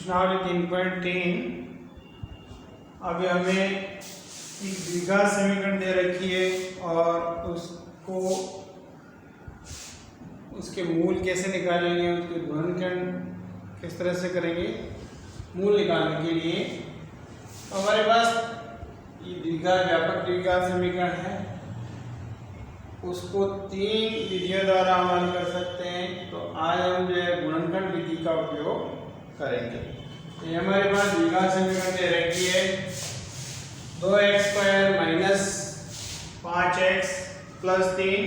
प्रश्नावली 3.3। अभी हमें एक द्विघात समीकरण दे रखी है और उसको उसके मूल कैसे निकालेंगे, उसके गुणनखंड किस तरह से करेंगे मूल निकालने के लिए। तो हमारे पास ये द्विघात व्यापक द्विघात समीकरण है, उसको 3 विधियों द्वारा हम हल कर सकते हैं। तो आज हम जो है गुणनखंड विधि का उपयोग करेंगे। तो ये हमारे पास द्विघात समीकरण दे रखी है 2x² माइनस 5x प्लस 3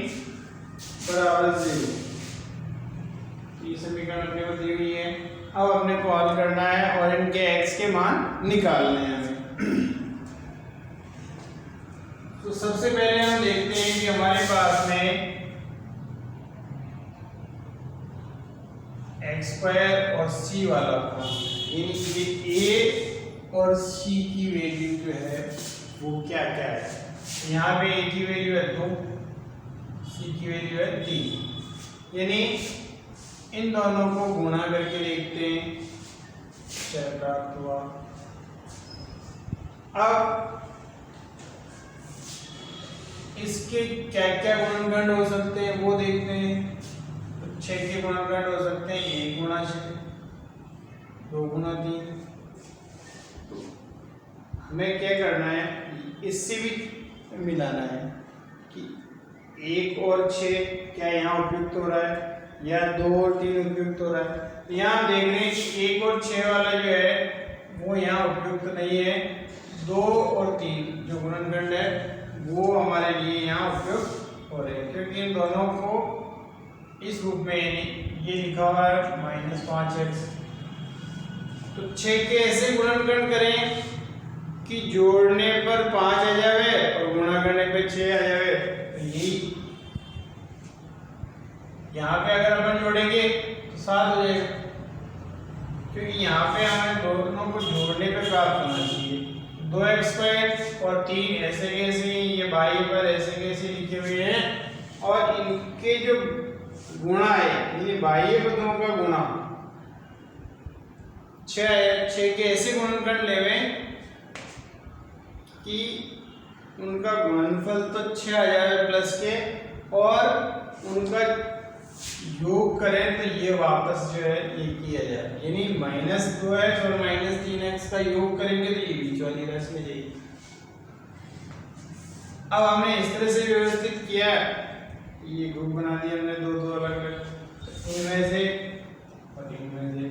बराबर 0। ये समीकरण अपने को दी हुई है। अब अपने को हल करना है और इनके x के मान निकालने हैं हमें। तो सबसे पहले हम देखते हैं कि हमारे पास में x² और c वाला यानी कि a और c की वैल्यू जो है वो क्या क्या है। यहाँ पे a की वैल्यू है 2, c की वैल्यू है 3, यानी इन दोनों को गुणा करके देखते हैं क्या प्राप्त हुआ। अब इसके क्या क्या गुणनखंड हो सकते हैं वो देखते हैं। तो 6 के गुणनखंड हो सकते हैं 1 गुणा 6, 2 गुणा 3। तो हमें क्या करना है, इससे भी मिलाना है कि 1 और 6 क्या यहाँ उपयुक्त हो रहा है या 2 और 3 उपयुक्त हो रहा है। तो यहाँ हम देख रहे हैं कि 1 और 6 वाला जो है वो यहाँ उपयुक्त नहीं है। 2 और 3 जो गुणनखंड है वो हमारे लिए यहाँ उपयुक्त हो रहे हैं, क्योंकि इन दोनों को इस रूप में ये लिखा हुआ है -5x। तो 6 के ऐसे गुणनखंड करें कि जोड़ने पर 5 आ जाए और गुणा करने पर 6 आ जाए। तो यही यहाँ पे अगर अपन जोड़ेंगे तो 7 हो जाएगा, क्योंकि यहाँ पे हमें दोनों को जोड़ने पे प्राप्त होना चाहिए। 2x² और 3 ऐसे कैसे, ये बाई पर ऐसे कैसे लिखे हुए हैं और इनके जो गुणा है ये बाह्य पदों का गुणा 6 के ऐसे गुणनखंड लेवे कि उनका गुणनफल तो 6 आ जाए प्लस के, और उनका योग करें तो ये वापस जो है ये किया जाए, यानी -2x और -3x का योग करेंगे तो ये बीच वाली राशि में जाएगी। अब हमने इस तरह से व्यवस्थित किया, ये ग्रुप बना दिया हमने दो अलग अलग, इनमें से और इनमें से।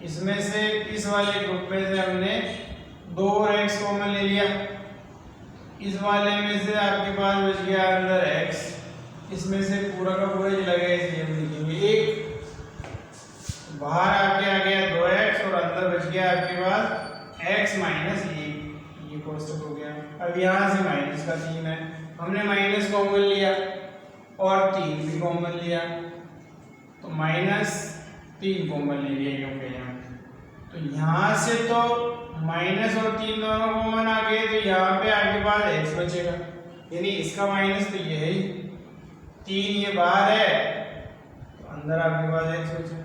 इसमें से इस वाले ग्रुप में से हमने 2 और x कॉमन ले लिया। इस वाले में से आपके पास बच गया अंदर x, इसमें से पूरा का पूरा चला गया, इसलिए हम लिखेंगे 1। बाहर आके आ गया 2x और अंदर बच गया आपके पास x माइनस 1, ये कोष्टक हो गया। अब यहाँ से माइनस का 3 है, हमने माइनस कॉमन लिया और 3 भी कॉमन लिया, तो -3 कॉमन ले लिया क्योंकि यहाँ। तो यहाँ से तो माइनस और 3 दोनों कॉमन आ गए, तो यहाँ पे आपके पास x बचेगा, यानी इसका माइनस तो ये है ही, 3 ये बाहर है तो अंदर आपके पास x बचा।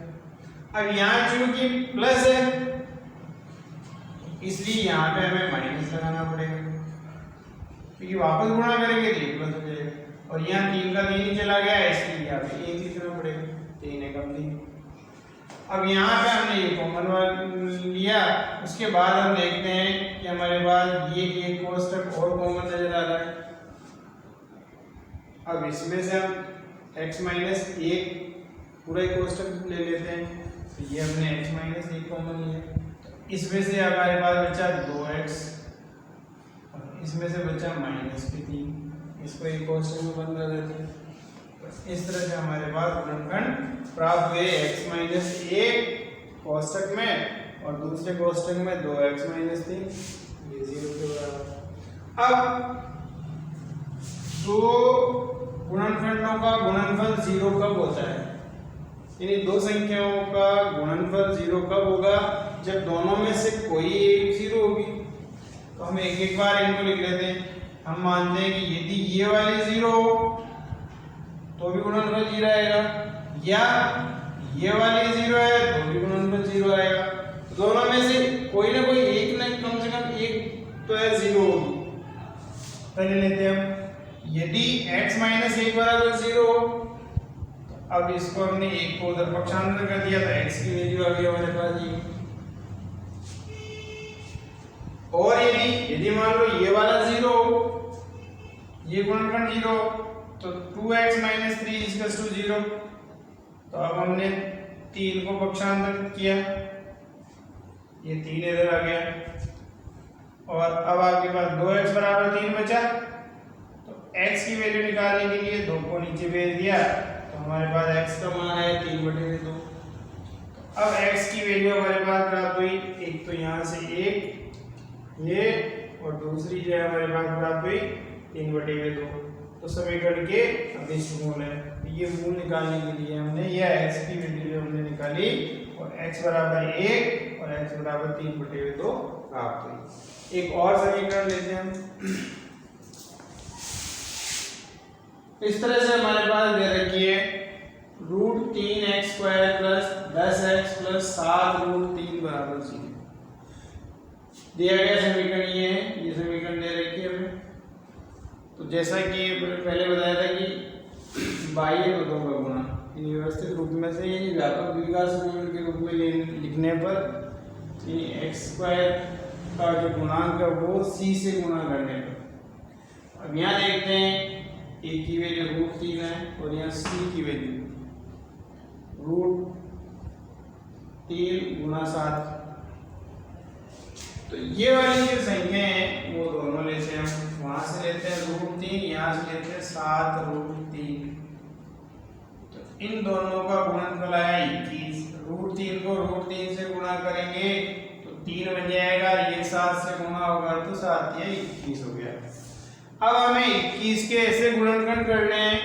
अब यहाँ चूंकि प्लस है इसलिए यहाँ पे हमें माइनस लगाना पड़ेगा, क्योंकि वापस गुणा करेंगे तो ये प्लस हो जाएगा, और यहाँ 3 का 3 ही चला गया है इसलिए यहाँ पे 1 लिखना पड़ेगा, 3 है कम 3। अब यहाँ पे हमने ये कॉमन लिया, उसके बाद हम देखते हैं कि हमारे पास ये एक कोष्टक और कॉमन नजर आ रहा है। अब इसमें से हम x माइनस 1 पूरा ही कोष्टक ले लेते हैं, तो ये हमने x माइनस 1 कॉमन लिया। इसमें से हमारे पास बचा 2x और इसमें से बचा -3, इसको एक कोष्टक में बंद कर देते हैं। इस तरह से हमारे पास गुणनखंड प्राप्त हुए x माइनस 1 कोष्टक में और दूसरे कोष्टक में 2x माइनस 3, ये 0 के बराबर। अब दो गुणनखंडों का गुणनफल 0 कब होता है, यानी दो संख्याओं का गुणनफल 0 कब होगा, जब दोनों में से कोई एक 0 होगी। तो हम एक बार इनको लिख लेते हैं। हम मानते हैं कि यदि ये वाली 0 हो तो भी गुणनफल 0 आएगा, या ये वाली 0 है तो भी गुणनफल 0 आएगा। तो दोनों में से कोई ना कोई एक ना कम से कम एक तो है 0 होगी। पहले लेते हैं हम, यदि x माइनस 1 बराबर 0 हो, अब इसको हमने 1 को उधर पक्षांतर कर दिया तो x की वैल्यू आ गई हमारे पास ये। और यदि मान लो ये वाला 0 हो, ये गुणनखंड 0 तो 2x माइनस 3 इक्वल्स टू 0। तो अब हमने 3 को पक्षांतर किया, ये 3 इधर आ गया, और अब आपके पास 2x बराबर 3 बचा। तो x की वैल्यू निकालने के लिए 2 को नीचे भेज दिया, तो हमारे पास x का मान है 3/2। अब x की वैल्यू हमारे पास प्राप्त हुई, एक तो यहाँ से 1 ये, और दूसरी जो है हमारे पास प्राप्त हुई 3/2। तो समीकरण के अदिश मूल है। तो ये मूल निकालने के लिए हमने यह x की वैल्यू हमने निकाली, और x बराबर 1 और x बराबर 3/2 प्राप्त हुई। एक और समीकरण लेते हैं हम। इस तरह से हमारे पास दे रखी है √3x² + 10x + 7√3 बराबर 0 दिया गया समीकरण ये है। ये समीकरण दे रखी है हमें। तो जैसा कि पहले बताया था कि बाह्य पदों का गुणा व्यवस्थित रूप में से यानी व्यापक द्विघात समीकरण के रूप में लिखने पर x² का जो गुणांक है वो c से गुणा करने पर। अब यहाँ देखते हैं a की वैल्यू √3 है और यहाँ c की वैल्यू √3 × 7। तो ये वाली जो संख्या है वो दोनों लेते हैं हम, वहां से लेते हैं √3, यहाँ से लेते हैं 7√3। तो इन दोनों का गुणनफल आया 21। √3 को √3 से गुणा करेंगे तो 3 बन जाएगा, ये 7 से गुणा होगा तो 7 या 21 हो गया। अब हमें 21 के ऐसे गुणनखंड करने हैं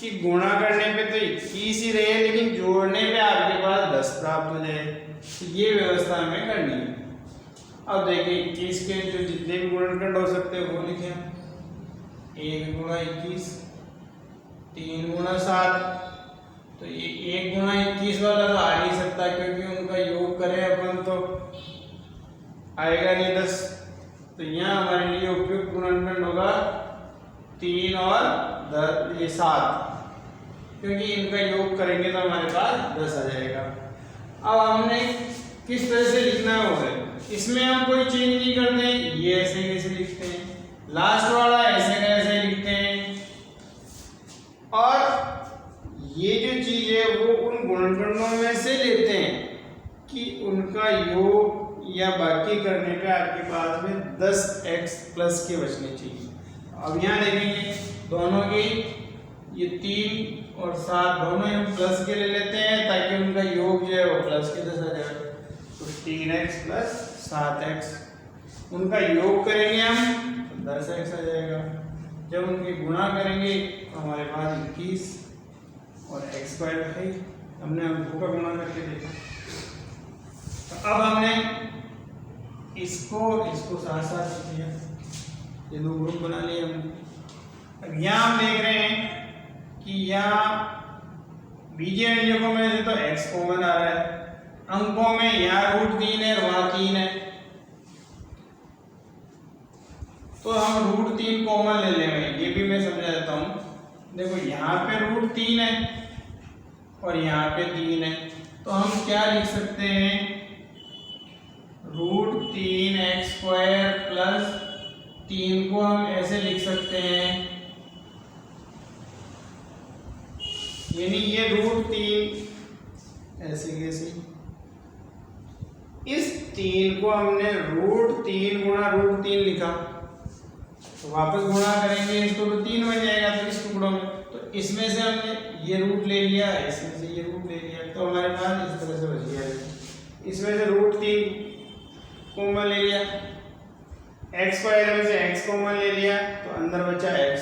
कि गुणा करने पे तो 21 ही रहे, लेकिन जोड़ने पे आपके पास 10 प्राप्त हो जाए। तो ये व्यवस्था हमें करनी है। अब देखिए 21 के जो जितने भी गुणनखंड हो सकते हैं वो लिखें। 1 × 21, 3 × 7। तो ये 1 × 21 वाला तो आ नहीं सकता, क्योंकि उनका योग करें अपन तो आएगा नहीं 10। तो यहाँ हमारे लिए उपयुक्त गुणनखंड होगा 3 और ये 7, क्योंकि इनका योग करेंगे तो हमारे पास 10 आ जाएगा। अब हमने किस तरह से लिखना है वो, इसमें हम कोई चेंज नहीं करते, ये ऐसे कैसे लिखते हैं, लास्ट वाला ऐसे कैसे लिखते हैं, और ये जो चीज है वो उन गुणनखंडों में से लेते हैं कि उनका योग या बाकी करने पे आपके पास में 10x प्लस के बचने चाहिए। अब यहाँ देखेंगे दोनों की, ये 3 और 7 दोनों हम प्लस के ले लेते हैं ताकि उनका योग जो है वो प्लस के 10 आ जाए। तो 3x + 7x, उनका योग करेंगे हम तो 10x आ जाएगा। जब उनकी गुणा करेंगे तो हमारे पास 21 और x² है, हमने अंकों का गुणा करके देखा। तो अब हमने इसको साथ साथ लिख लिया, ये दो ग्रुप बना लिए हमने। अब यहाँ हम देख रहे हैं कि यहाँ बीजीय व्यंजकों में से तो x कॉमन आ रहा है, अंकों में यहाँ √3 है और वहाँ 3 है, तो हम √3 कॉमन ले लेंगे। ये भी मैं समझा देता हूँ। देखो यहाँ पे √3 है और यहाँ पे 3 है, तो हम क्या लिख सकते हैं, √3x² + 3 को हम ऐसे लिख सकते हैं, यानी ये √3 ऐसे कैसे, इस 3 को हमने √3 × √3 लिखा, तो वापस गुणा करेंगे इसको तो 3 बन जाएगा। तो इस टुकड़ों में तो इसमें से हमने ये रूट ले लिया, इसमें से ये रूट ले लिया, तो हमारे पास इस तरह से बच गया। इसमें से √3 कॉमन ले लिया, x² में से x कॉमन ले लिया, तो अंदर बचा x।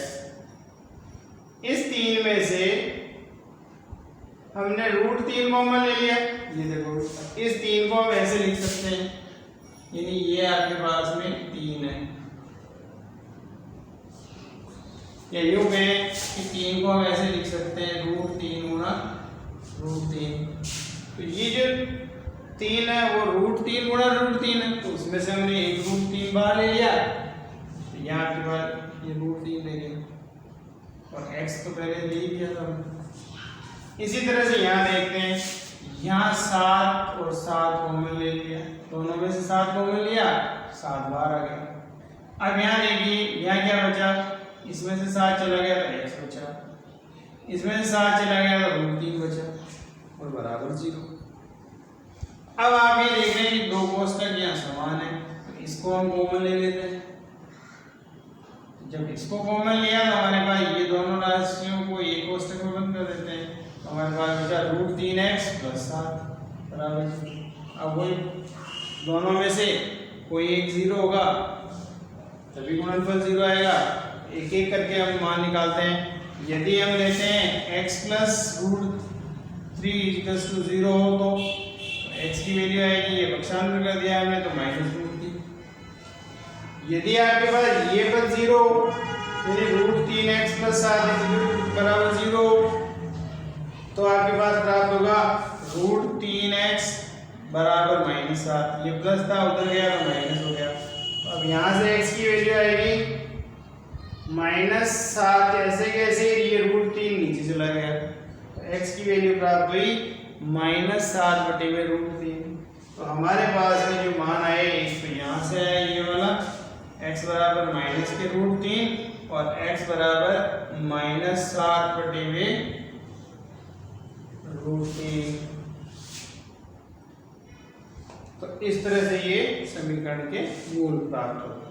इस 3 में से हमने √3 कॉमन ले लिया, ये देखो इस 3 को हम ऐसे लिख सकते हैं, यानी ये आपके पास में 3 है, या यूं कहें कि 3 को हम ऐसे लिख सकते हैं √3 × √3। तो ये जो 3 है वो √3 गुणा √3 है, तो उसमें से हमने एक √3 बाहर ले लिया, तो यहाँ आपके पास ये √3 ले लिया और x तो पहले ले ही लिया था हमने। इसी तरह से यहाँ देखते हैं, यहाँ 7 और 7 कॉमन ले लिया, दोनों में से 7 कॉमन लिया, 7 बाहर आ गया। अब यहाँ देखिए, यहाँ क्या बचा, इसमें से 7 चला गया तो x बचा, इसमें से 7 चला गया तो √3 बचा और बराबर 0। अब आप ये देख रहे हैं कि दो कोष्ठक यहाँ समान है, तो इसको हम कॉमन ले लेते हैं। जब इसको कॉमन लिया तो हमारे पास ये दोनों राशियों को एक कोष्ठक में बंद कर देते हैं, तो हमारे पास बचा √3x + 7 बराबर 0। अब वही दोनों में से कोई एक 0 होगा तभी गुणनफल 0 आएगा। एक एक करके हम मान निकालते हैं। यदि हम लेते हैं x + √3 = 0 हो तो x की वैल्यू आएगी, ये पक्षांतर कर दिया हमने तो -√3। यदि आपके पास ये पद 0 यानी √3x + 7 बराबर 0, तो आपके पास प्राप्त होगा √3x बराबर -7। ये प्लस था उधर गया तो माइनस हो गया। अब यहाँ से x की वैल्यू आएगी -7, ऐसे कैसे, ये √3 नीचे चला गया, तो x की वैल्यू प्राप्त हुई -7/√3। तो हमारे पास में जो मान आए एक तो यहाँ से आया ये वाला x बराबर -√3 और x बराबर -7/√3। तो इस तरह से ये समीकरण के मूल प्राप्त होते हैं।